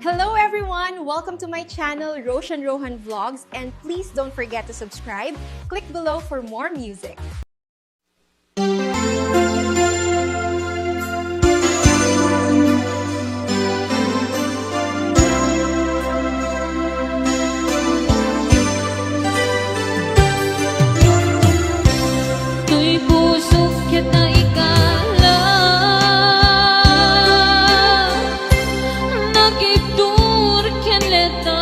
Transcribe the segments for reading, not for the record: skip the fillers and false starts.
Hello everyone! Welcome to my channel, Roshan Rohan Vlogs, and please don't forget to subscribe. Click below for more music. Tuy pusok kita ikala nagibdur kenleta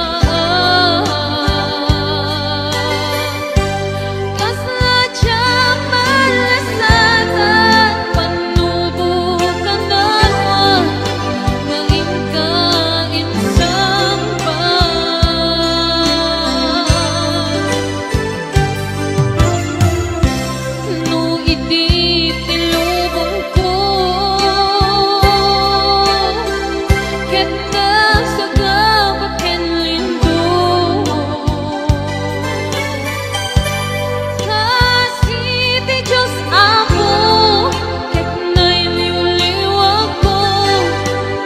kasla jamal lasatan panubukan dalwa ngingkain no iti tilubong ko kita sa gabaken lindo kasi ti Diyos ako ket na'y liwliwag ko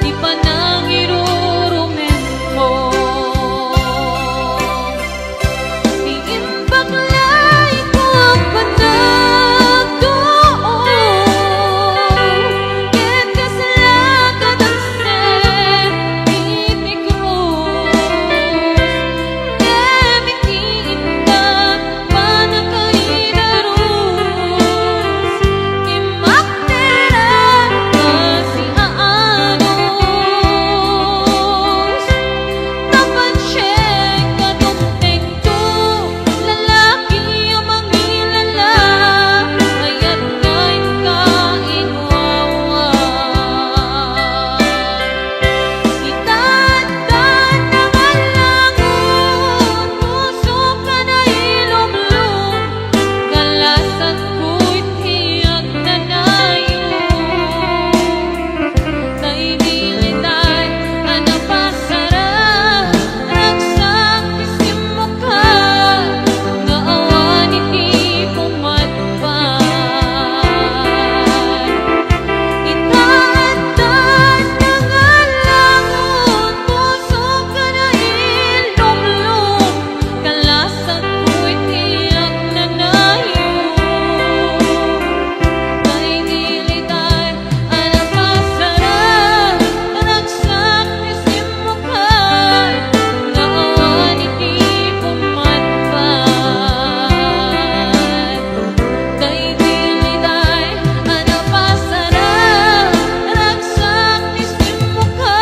di pa nang irurumen ko tingin baklay ko ang panagdoon ket kaslakat ang Santi Cruz gamitin ka panagkaidarus imaktera kasi aanos napansyen ka dumteng to lalaki ang mangilala kaya't ngayon ka ingwawan itatan ng alangon puso ka na ilumlum kalasan ko'y tiyag na nayon naidilitay anapasara ragsak isim mo ka nga awan iti pumatpan itatan ng alangon puso ka na ilumlum kalasan ko'y tiyag na nayon naidilitay anapasara ragsak isim mo ka nga awan iti pumatpan naidilitay anapasara ragsak isim mo ka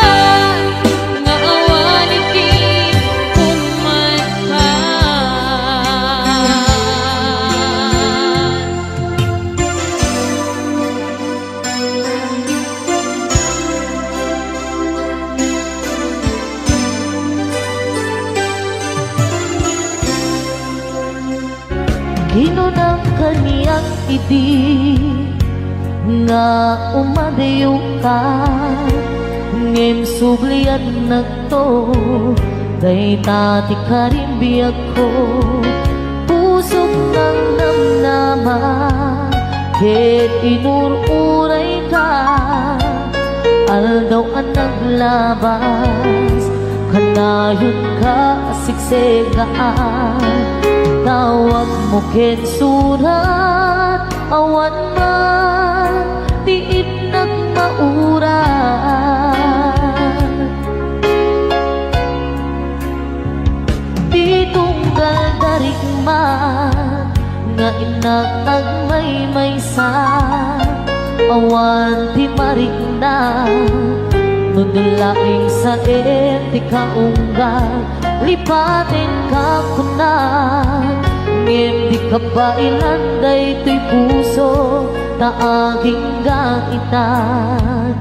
nga awan iti pumatpan Ginunang kaniyang iti nga umadayo ka ngem sublian nagto day tati karimbiyag ko pusok ng namnama ket inururay ka aldaw ang naglabas kanayon ka siksegaan tawag mo ken surat awan man tiit nagmaurat di tunggal darigman nga inak agmaymaysa awan ti marigna nudulaing sa eti kaunggal lipatin ka kunan ngem di ka ba ilanday to'y puso na aging gaitan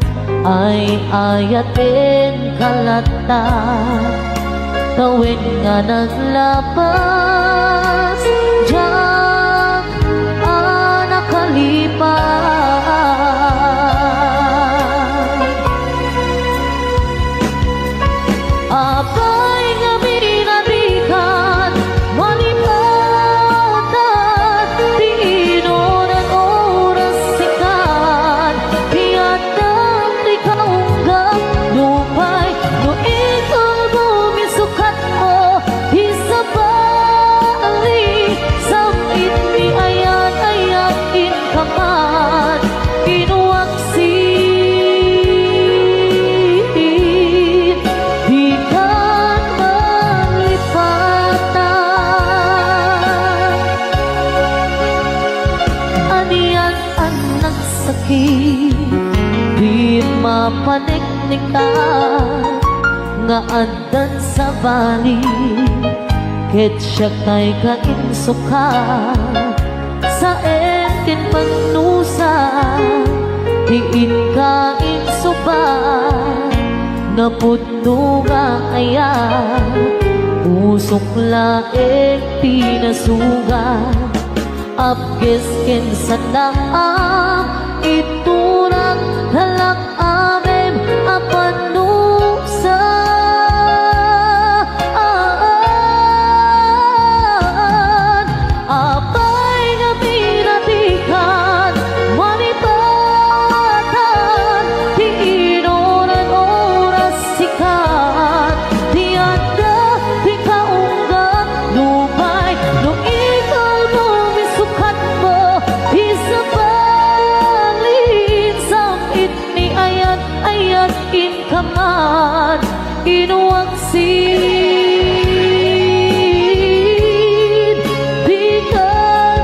ay ayatin kalata tawid nga naglabas diyak nakalipas abay nga minarikan malipatan di inoran oras sikan hiyat ng ikaw hanggang lupay no ikaw paniknikan nga andan sa bali ket siya kay kainsukan sa entin pagnusa diin kainsuban napudno nga ayan usok laeng pinasugan apkes ken sanang iturang halak amem apanusa apay nga pinatikan manipatan di inoran oras sikat di anda di kaunggan lupay no ikaw lumisukat mo isa balin sakit ni ayat in kaman inuwaksin bikan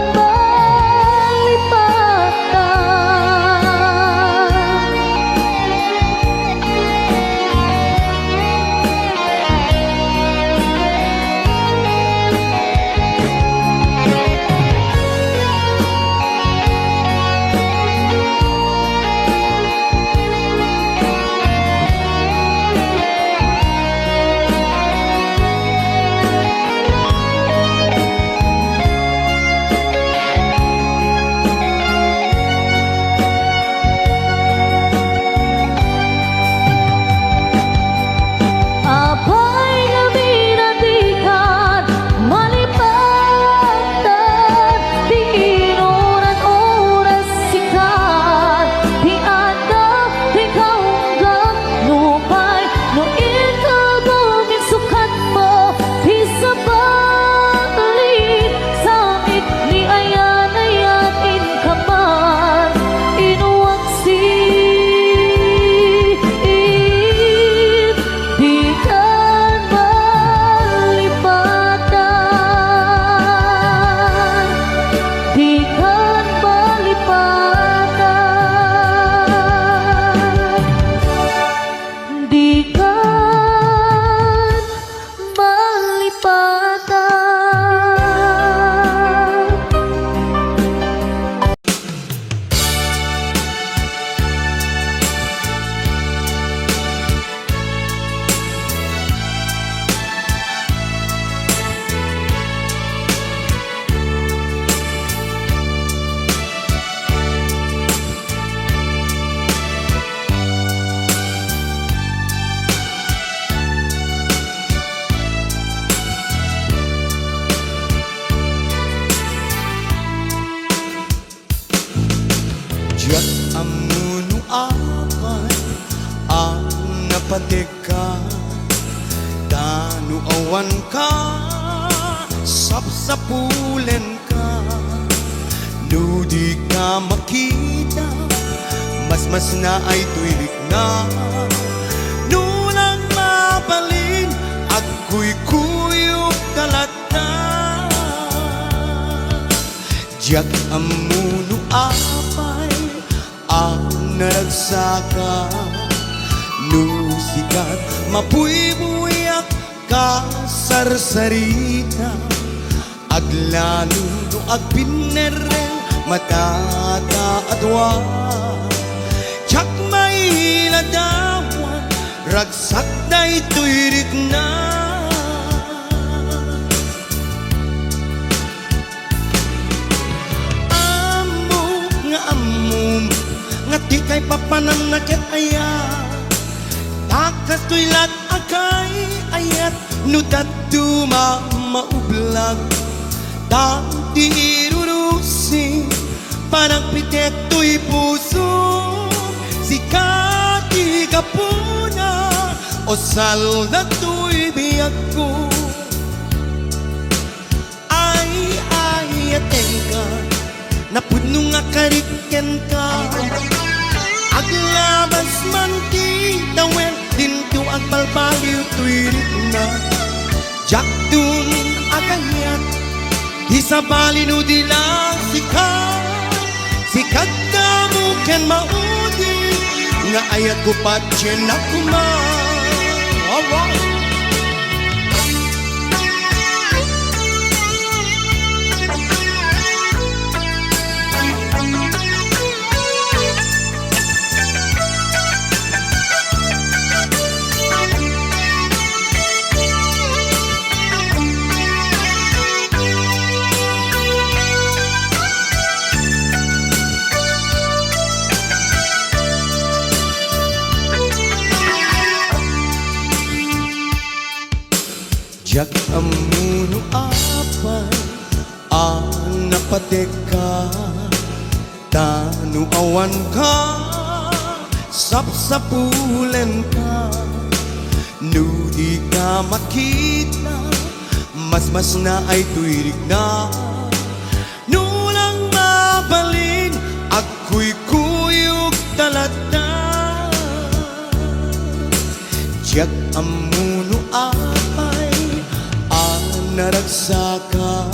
apay nga binatikan malipatan di inoran oras sikat di anda di kaunggan lupay no ikaw gawin sukat mo di sa balik sakit ni ayan in kaman inuwaksin di kan malipatan di kan malipatan di kan malipatan. Diyak amuno apay ang napatikan Danu awan ka sapsapulen ka Nudi ka makita mas na ay tuilik na Nulang mapalin at kuy-kuyok kalata Diyak amuno apay ang naragsaka Nusikat mapuy-buyak ka sarsarita Aglalo no agpinereng matata adwa Tsak may hiladawan ragsak na ituirik na nga di kay papanam na ket aya takas tuilat akay ayat nudat tuma maublag dati irurusin parang pitek tuy puso sikati kapuna o salda tuy biyag ko ay atengka napuno nga kariken ka aglabas man ti tawen dinto ang balbaliw tuirik na jakdun agayat isabali no dila sikat na mo ken maudi nga ayat ko pa na kuma. Alright. Jak amuno apay ang napateka tanu awan ka sapsapulen ka nudi ka makita mas na ay tuirig na nulang mabalin ako'y kuyog talata jak amuno apay naragsaka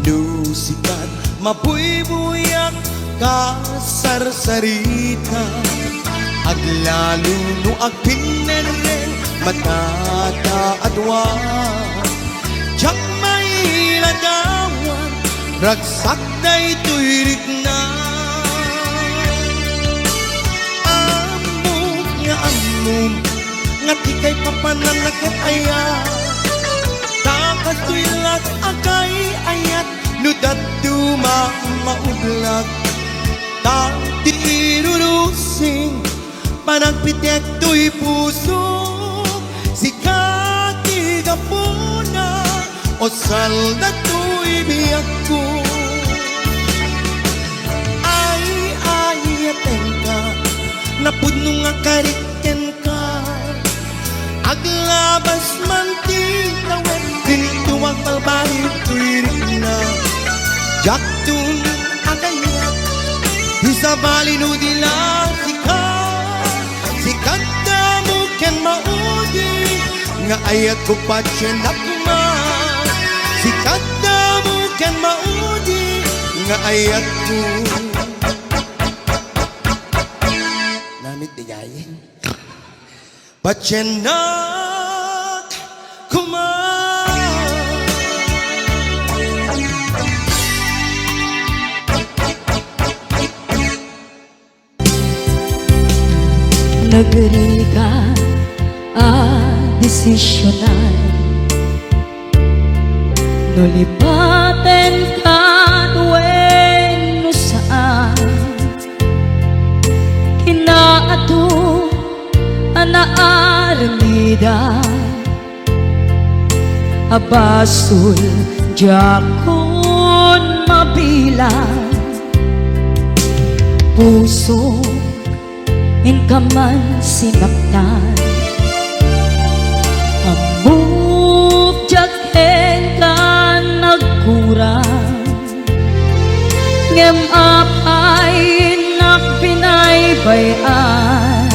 nusikat mabuy-buyak ka sarsarita aglalo no agpineren matata adwa jak may lagawan ragsak na ito'y na amum nga di kay papananagat ayan katuilat agay ayat nudat duma maublag ta tinirurusing panagpitek to'y puso sikati gapuna o salda to'y biyak ko ay ayaten ka napudno nga kariken ka aglabas man tinawen dito ang palbahit tuwirik na jaktun agayat isabali no dila sikat na mo ken maudi nga ayat ko pa na kuma sikat na mo ken maudi nga ayat ko namit digayin Pachenak kuma Negeri ka desisyonan nulipaten ka duwen no saan kinaatu anaaramida abasul jakun mabilang puso inkaman sinaktan amuk jakhen ka nagkurang ngem apay nakpinaybayan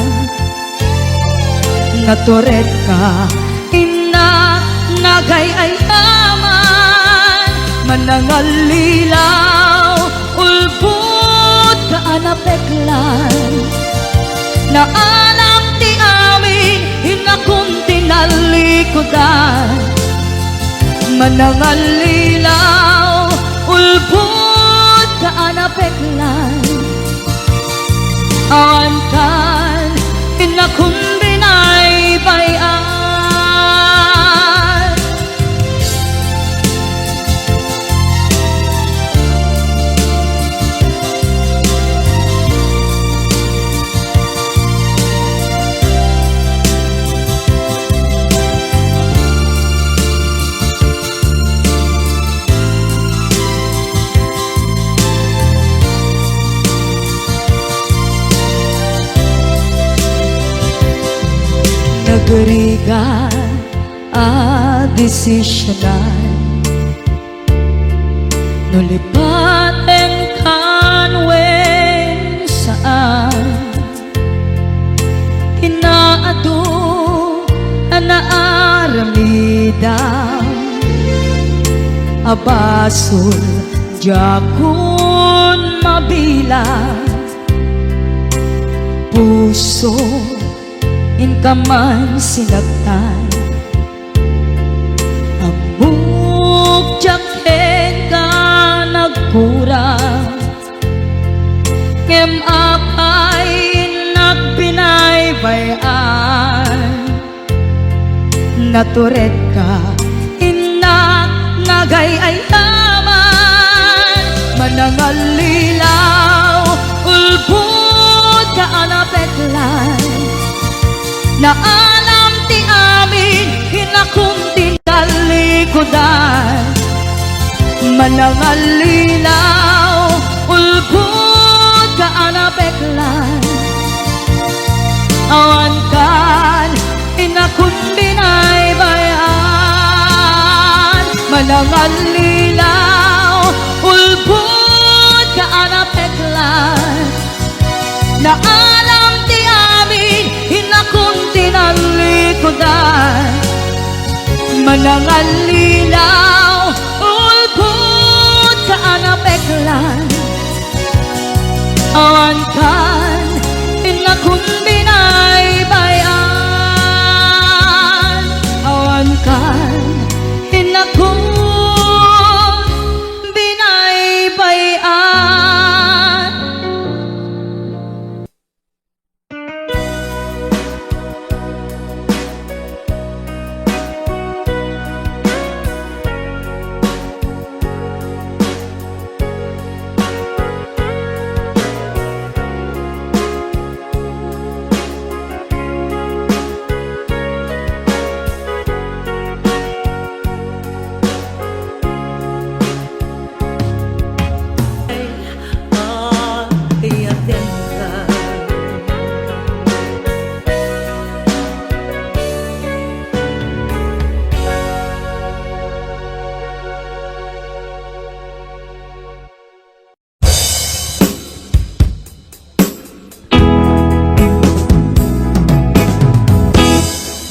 naturet ka ina nagayayaman manangalilaw ulbut ka anapeklan na alam ti amin hinakong tinalikodan manangalilaw ulbut ka anapeklan awantan hinakong binaybayan negeri ka desisyonan nulipaten kan wen saan kinaadu anaaramida abasul jakun mabilang puso in ka man sinagtan Abuk jaken ka nagkurang Ngem apay nagbinaybayan Natured ka inak nagayayaman Manangalilaw ulbud ka anapetlan Na alam ti amin hinakunti kalikudan Manangalilaw ulbud ka anapetlan Awan kan inakundi naibayan Manangalilaw ulbud ka anapetlan Na alam ti amin hinakundi nalikudan Manangalilaw ulbud ka anapetlan Awan kan inakundi naibayan Awan kan inakundi naibayan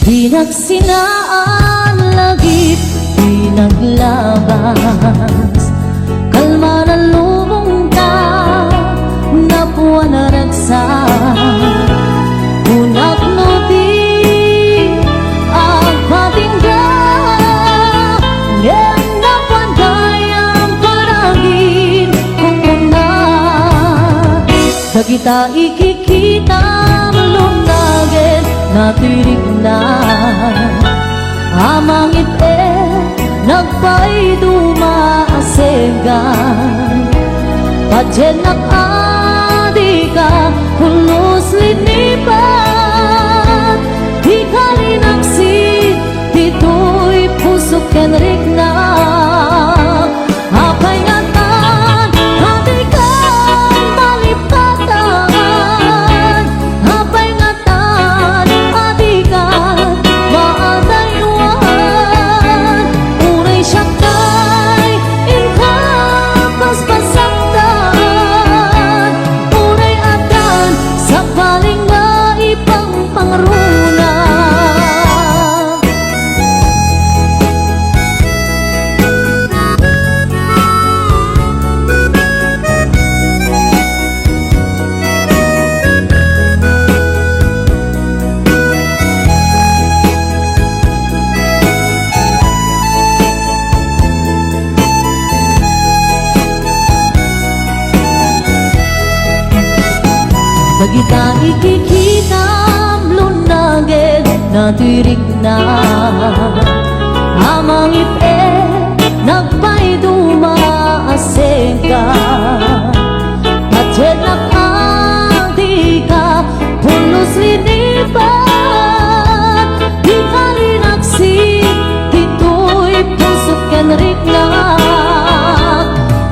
Di nagsinaan lagip, di naglabas Kalma na lubong ta, napuan na ragsak Unak no di, ang patingga Ngem na panday ang paragin kung una Dagita ikikita malunagin Natirig na amang ite nagpay dumaasegan Padyen adi ka pulos linipan Di kalinaksit dito'y pusok kenrik na Apay ngatan hati kan malipatan Apay ngatan adi kan maadaywan Unay syaktay inkapas pasaktan Unay adan sa paling maipang pangruna Bagita ikikitam lunagin natirig na Amang ipe nagpay dumaasega Padyen adi ka pulos linipan Di kalinaksit dito'y pusok kenrik na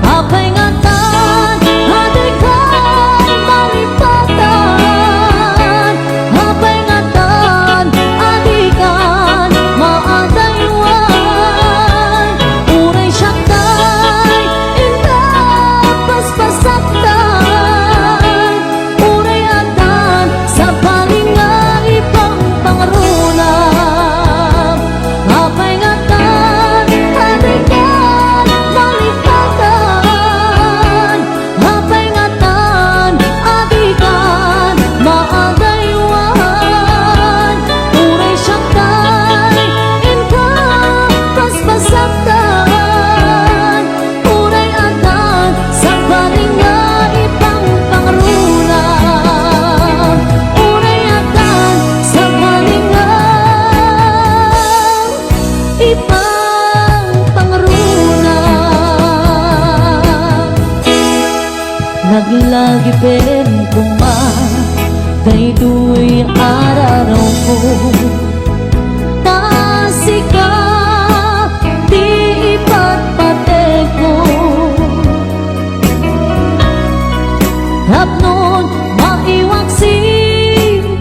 Apay ngatan hati kan malipatan Apay ngatan adi kan maadaywan Lagi pen kuma Daytoy araraw ko Tasika Di ipatpate ko Hapnon maiwag si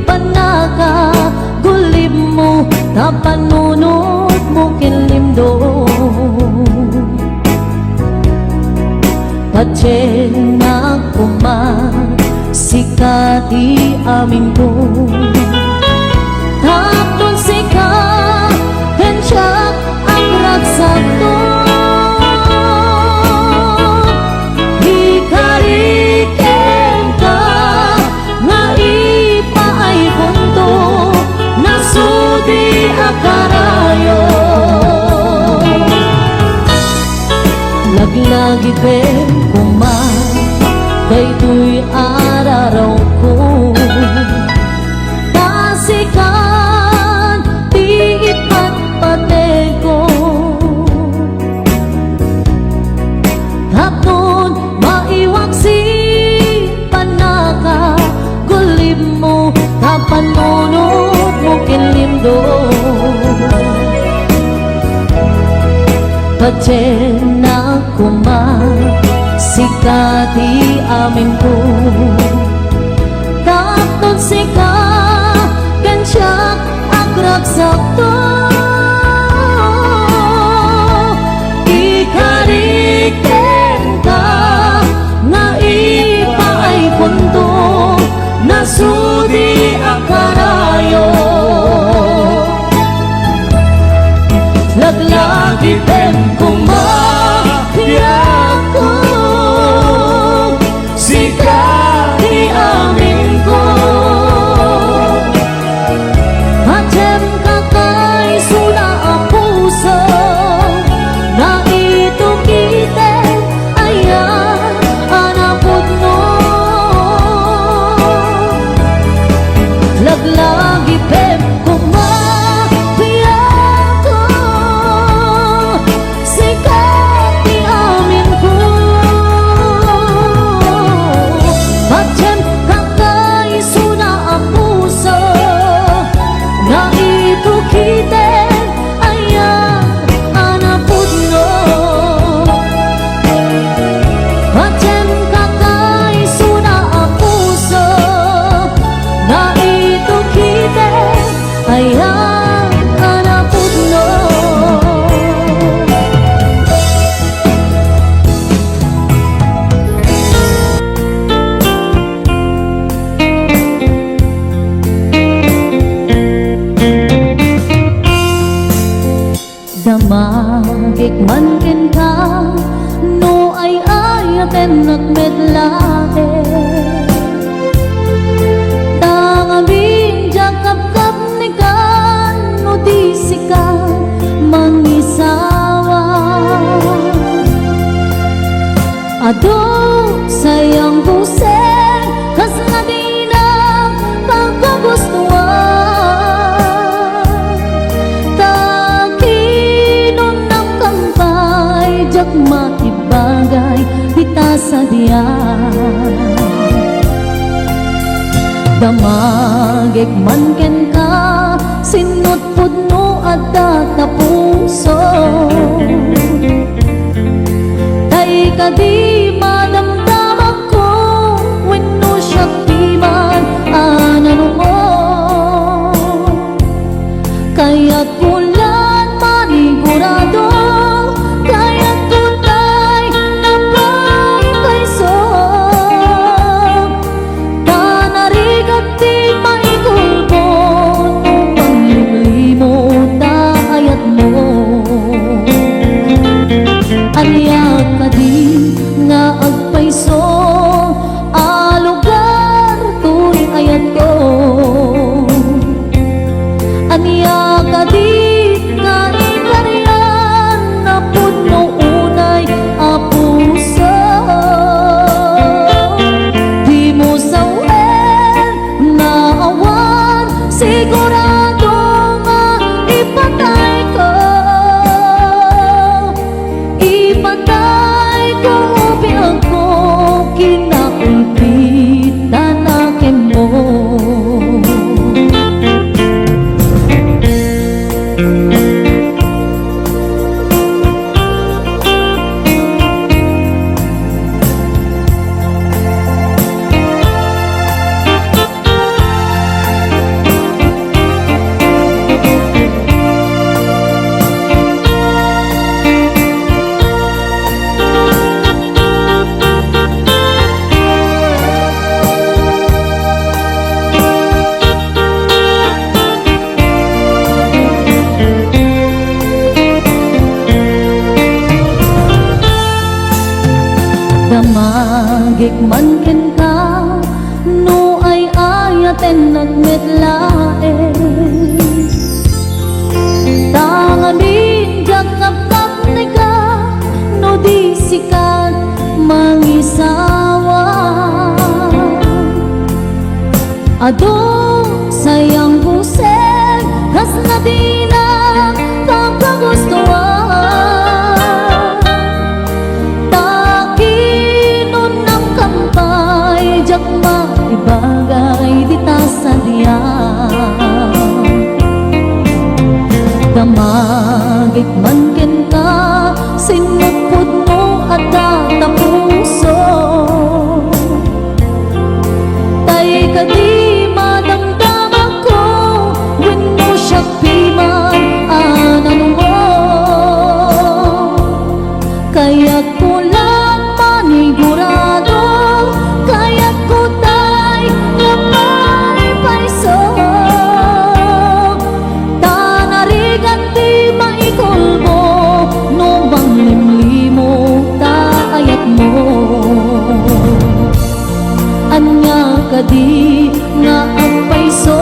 panaka Gulim mo Tapanunod mo kilimdo Patsen na kuman Sikati amin ko Hapon sika Hensyak ang ragsak ko Hikariken ka Nga ipaay punto Nasudi akarayo Laglagi pen kuman Daytoy araraw ko Tasikan di ipatpate ko Hapon maiwag si panaka Gulim mo tapanunod mo kilimdo Patsen na kuman Sikati amin ko Tapon sika Gensyak agragsak to Ikariken ka Nga ipaay punto Nasudi akarayo Laglagi pen kumabiyak ko Sikati amin ko Hacem kakay suna ang puso Na ito kite ayan anapod mo Laglagi pep kumabiyak ko Sikati amin ko Hacem kakay suna ang puso Na ito kite ayan anapod mo Hacem kakay suna ang puso Na ito kite ayan anapod mo Damagik man ken ka No ay ayaten nagmedlae Tangabing jakap-kap ni kan No di sika mangisawa Ado sayang puseng Kas na di na pagkagustuhan Jak maibagay kita sa diyan Damagik man ken ka Sinutpud no at tatapuso Tay ka di madamdamag ko Wenno siya timan anano mo Kaya't kulan manigurado Aliyak ka di man ken ka no ay ayaten nagmetlae tanganin jakap-kap ni ka no di sikat mangisawa adong sayang busen kas na di na pagkagustuhan takinon ng kampay jak maibagay di ta sadya damagit man ken ka sinupod mo at tatapuso tay ka di madamdam ako wenno siya piman anan mo kaya't ko lang manigurado kaya't ko tay ngapay paiso tanarigan di maikulbo no bang limlimo taayat mo anya ka di nga ang paiso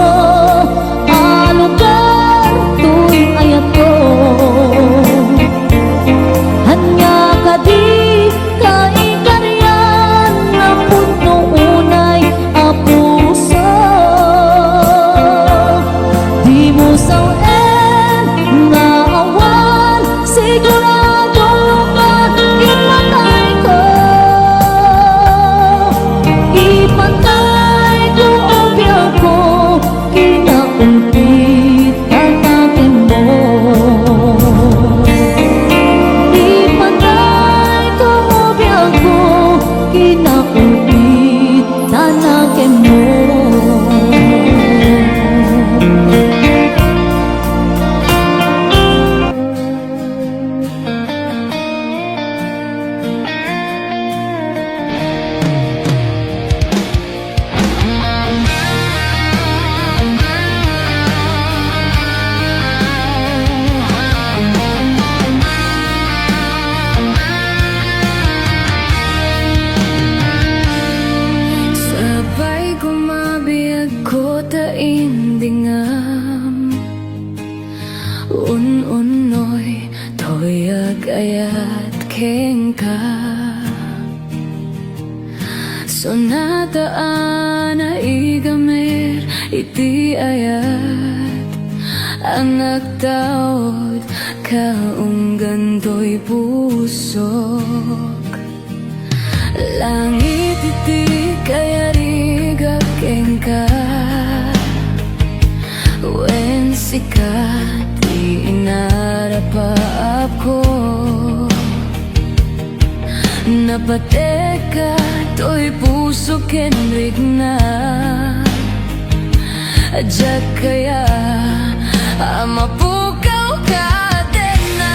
alugar tuy ayat ko hanya ka di kaikaryan nga puno unay apuso di mo sawen nga awan sigurado magimatay ko ipatay ko ang biyak ko kinaumpit tatakin mo ipatay ko ang biyak ko kinaumpit tatakin mo Sabay gumabiyag ko taindingam Un-unoy toyag ayat kengka Sonata ana igamer iti ayat Ang nagtaod kaunggan to'y pusok Langit iti kaya rigak kengka Wen sikat di inarapaap ko Napateka to'y puso kenrig na Adyak kaya mapukaw ka din na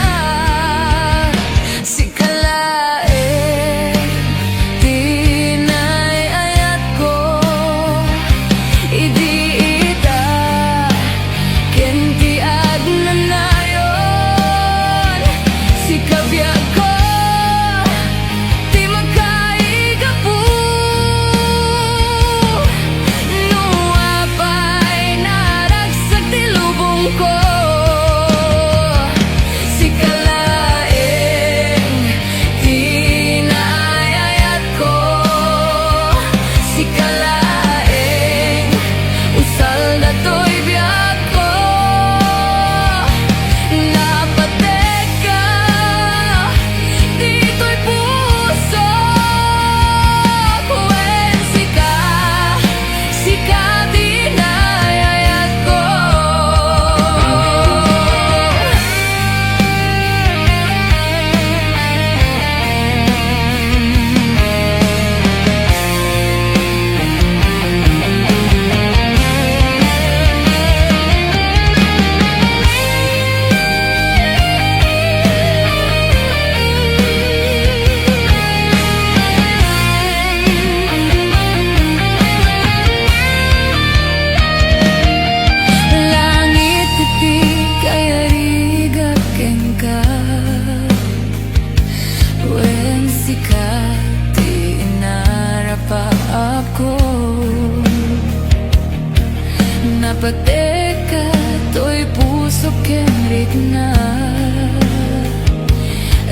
Si kalae tinay ayat ko Idiita kenti agna na yon Si kabiyag ko ti makaigapu Nuapay naragsak ti lubong ko na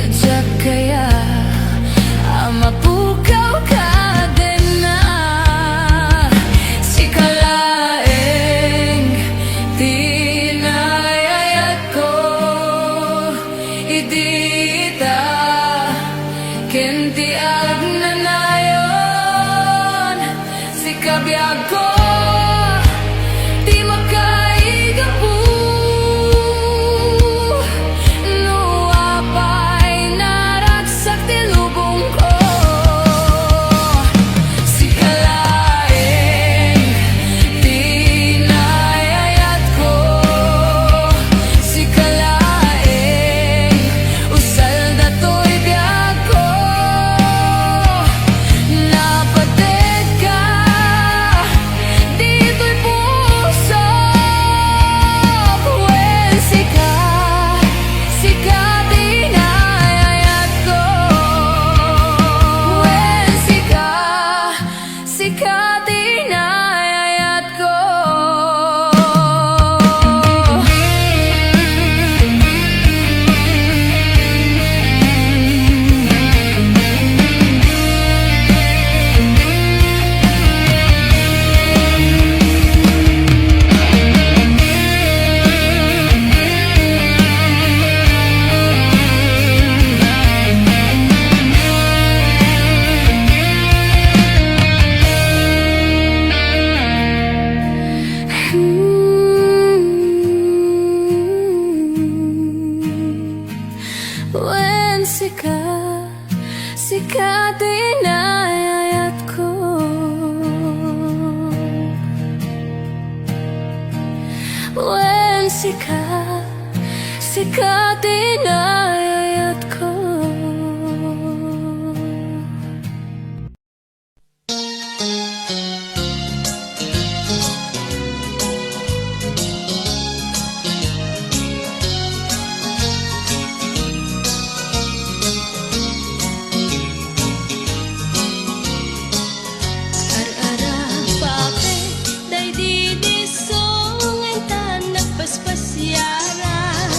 Diyak kaya mapukaw ka din na Si kalaeng tinayayat ko Idita kintiag na nayon Si kabiyag ko Di makaigapu Nuapay naragsak tilubong ko Si kalaeng tinayayat ko Si kalaeng usal dato'y biyag ko Napated ka dito'y puso When sika tinayayat ko When sika tinayayat ko When sika tinayayat ko When sika tinayayat ko Ar-ara pape day didisong ang tanak paspasyaran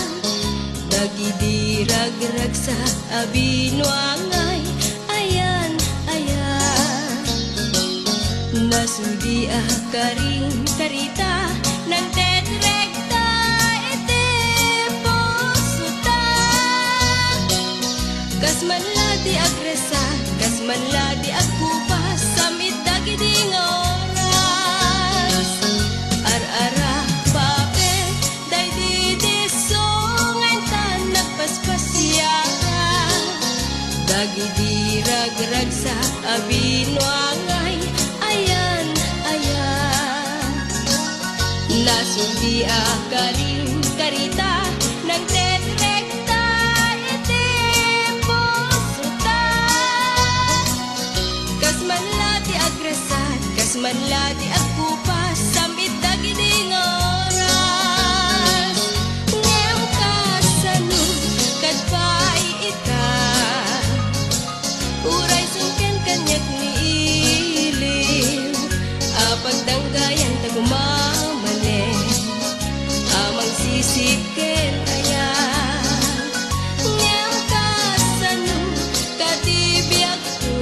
Dagidirag-rag sa abinwangay ayan Nasudi ka rin karita ng tetrekta iti pusuta Kasmanla di agresa, kasmanla di agkupas Samit dagiding oras Ar-ara pape day didisong ang tanak paspasyaran Dagidirag-rag sa abinwangay ayan Nasudi ka rin karita ng tetrekta iti pusuta Kasmanla di agresan, kasmanla di agkupas Samit dagiding oras Ngem kasano kadpay ita Uray sungken kanyak ni ilim Apag danggayan tagumamane Amang sisiken ayan Ngem kasano katibiyag to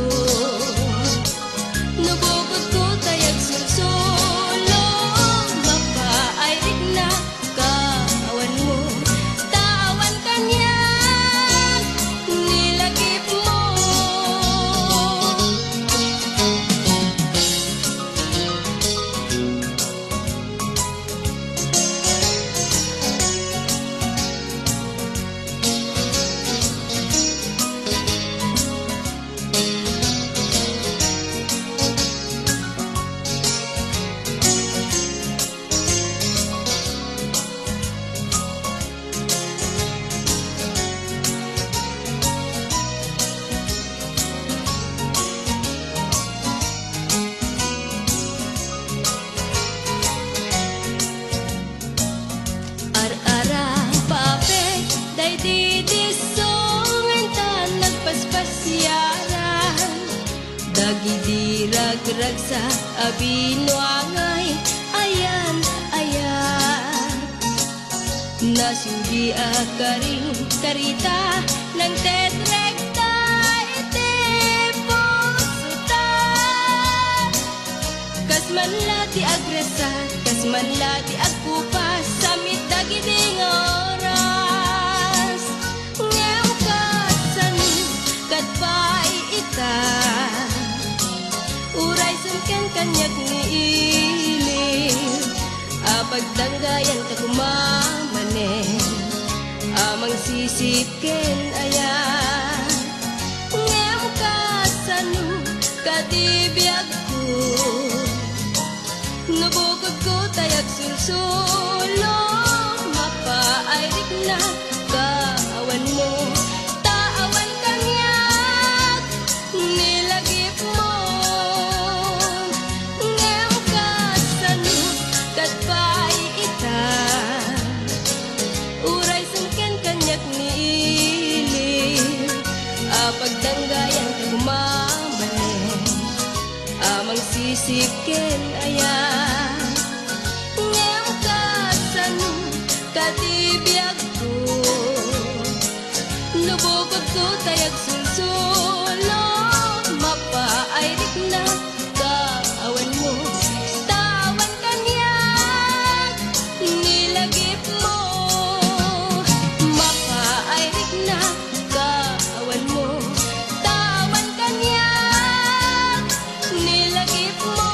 Nubukod ko tayag sulsulong Mapairik na kawan mo Tawan kanyan nilagip mo Dagidirag-rag sa abinwangay ayan Nasindi ka rin karita ng tetrekta iti pusuta. Kas manlati agresat, kas manlati agkupas, samit dagiding oras. Ngayon kasan kadpay ita, uray sumken kanyak ni ilim. Pagdanggayan ka kumamanen, amang sisikin ayan. Ngayon kasano katibiyag ko, nubukod ko tayak sulsulo. Mapairik na kawan mo, taawan kanyak nilagip mo. Ngayon kasano kadpay ita, uray sungken kanyak ni ilim. Pagdanggayan ka kumamanen, amang sisikin ayan. Ngayon kasano katibiyag ko, lubukod ko tayag sulsulo. Mapairik na kawan mo, tawan kanyak nilagip mo. Mapairik na kawan mo, tawan kanyak nilagip mo.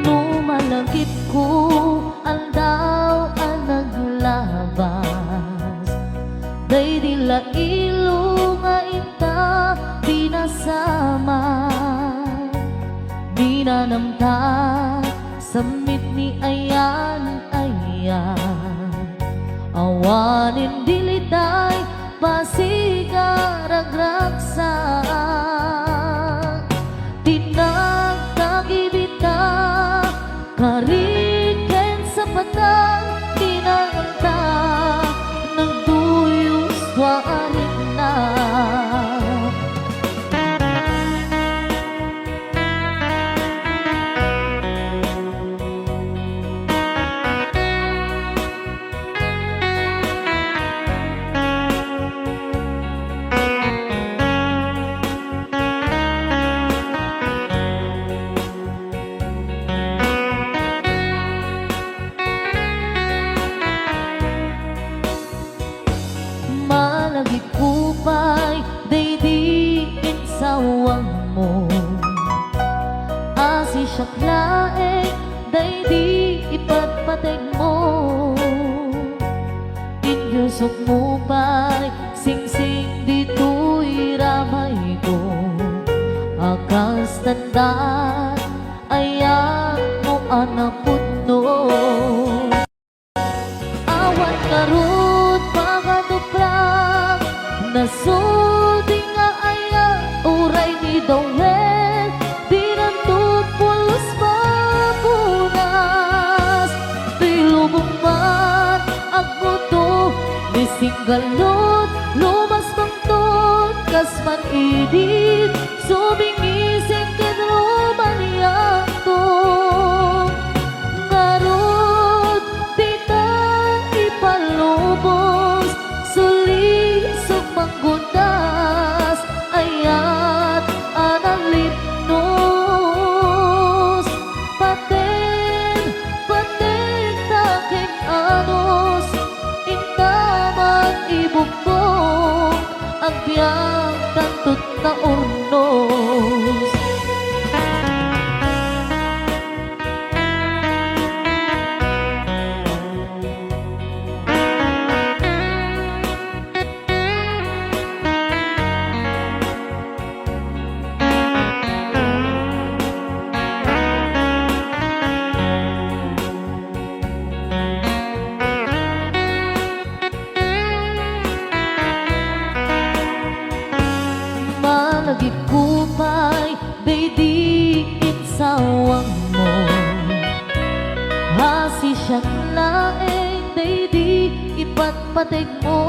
Numalagip ko ang daw ang naglabas. Day dila ilo nga ita pinasama, binanamta samit ni ayan ayan. Awanin dilitay pasigaragragsaan, tinagtagibita kariken sa patang kinanganta, nagduyos waarin na. Malagip kupay daydiin sawang mo, asi syaklae daydi ipatpateg mo. Inyusok mo pa'y singsing dito'y ramay ko, akas tandaan ayan mo anapudno. Awan karut pagaduplang, nasudi nga ayan uray ni Dawel, dinantupulos mapunas. Tilubong man agmuto, nisinggalot lumas mangtot, kasman idit subingising kinruman yanto. Ngarot tita ipalubos, suli sumanggundas ayat analipnos. Paten taking anos, intaman ibugtong ang biyang tantut na urnos. at patig mo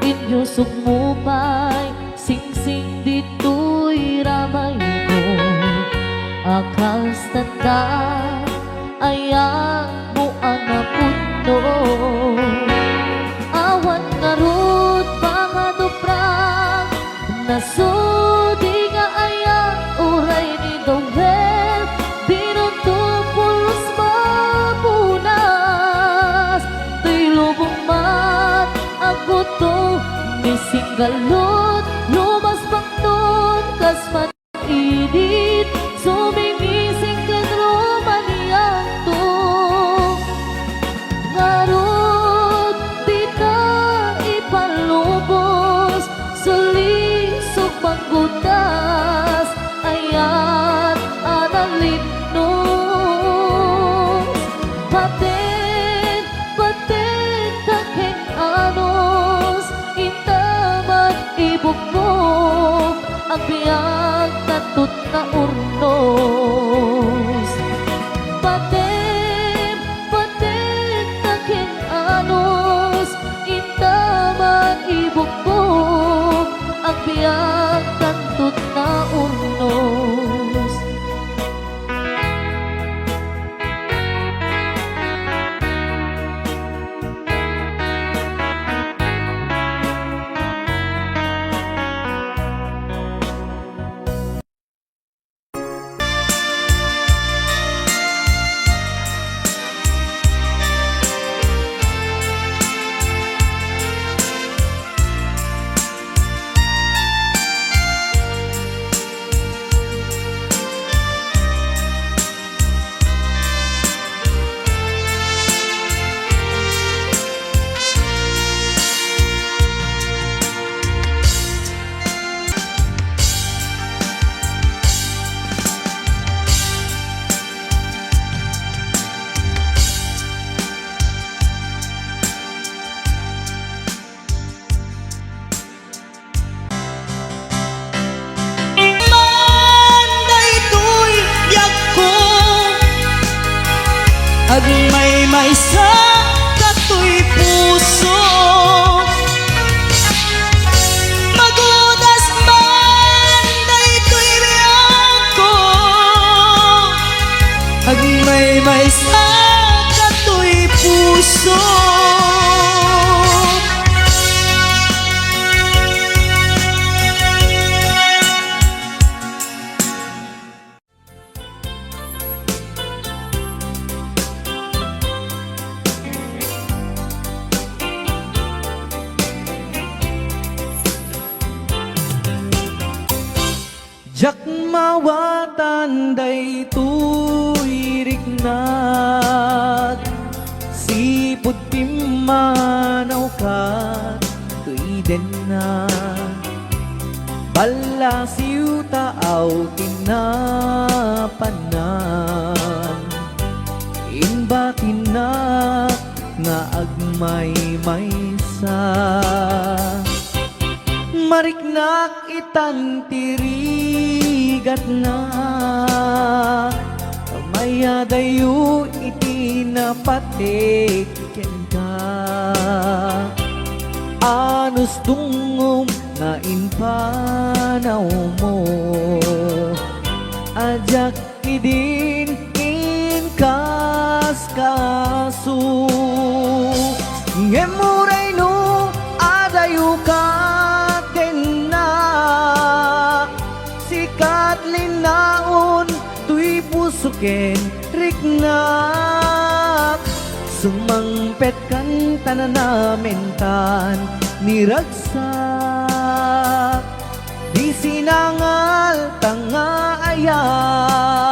inyo sugmupay sing-sing dito'y ramay ko akas tanda ayang mo ang napuno awan nga rut mga duprang nasudi nga ayang uray ni Dowel dinuntupulos mapunas tuy lubong mat ako to misinggalot lumas pangton kas manidit sumingising ken romaniyang to ngarot di ka ipalubos sulisog panggutas ayat analitnos paten paten takeng anos intaman ibukbok ang biyag natut na urnos paten paten takeng anos intaman ibukbok ang biyag natut na urnos. Agmay sa kato'y puso magudas man daytoy biyak ko agmay sa kato'y puso Jak mawatan daytoy rignat sipud pimanaw ka tuiden na bala siu taaw tinapanan inbatin na nga agmay maysa mariknak itan tirigat na maya dayo iti napatiken ka anus tungom na inpanaw mo ajak idin inkas kasu ngemuray no adayo ka linaon tuy pusuken riknak sumangpet kan tananamentan niragsak di sinangal tanga ayat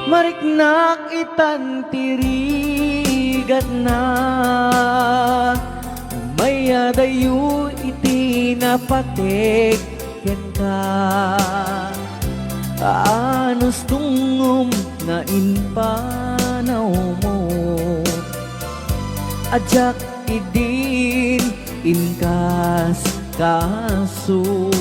mariknak itan tirigat na nga dayo iti napatek ket ka. Anos tungom na inpanaw mo, ajak idin inkas kaso.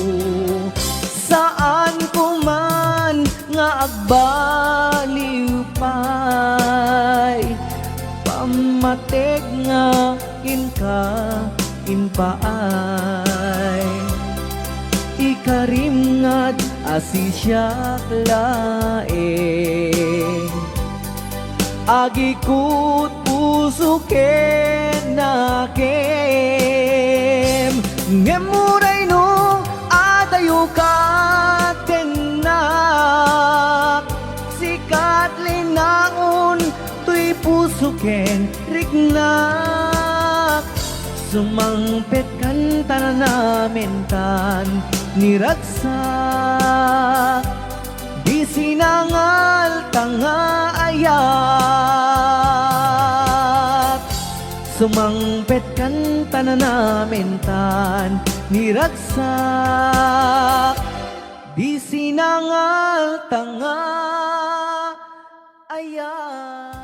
Saan ko man nga agbaliw pay, pamatek nga inka inpaay. Ikarim ngad asisyak laeng, agikut puso ken nakem. Ngemuray no adayo ka tenak, sikat linaon tuy puso ken rignak. Sumangpet kan tanamentan niragsak, di sinangal tanga ayat. Sumangpet kan tanamentan niragsak, di sinangal tanga ayat.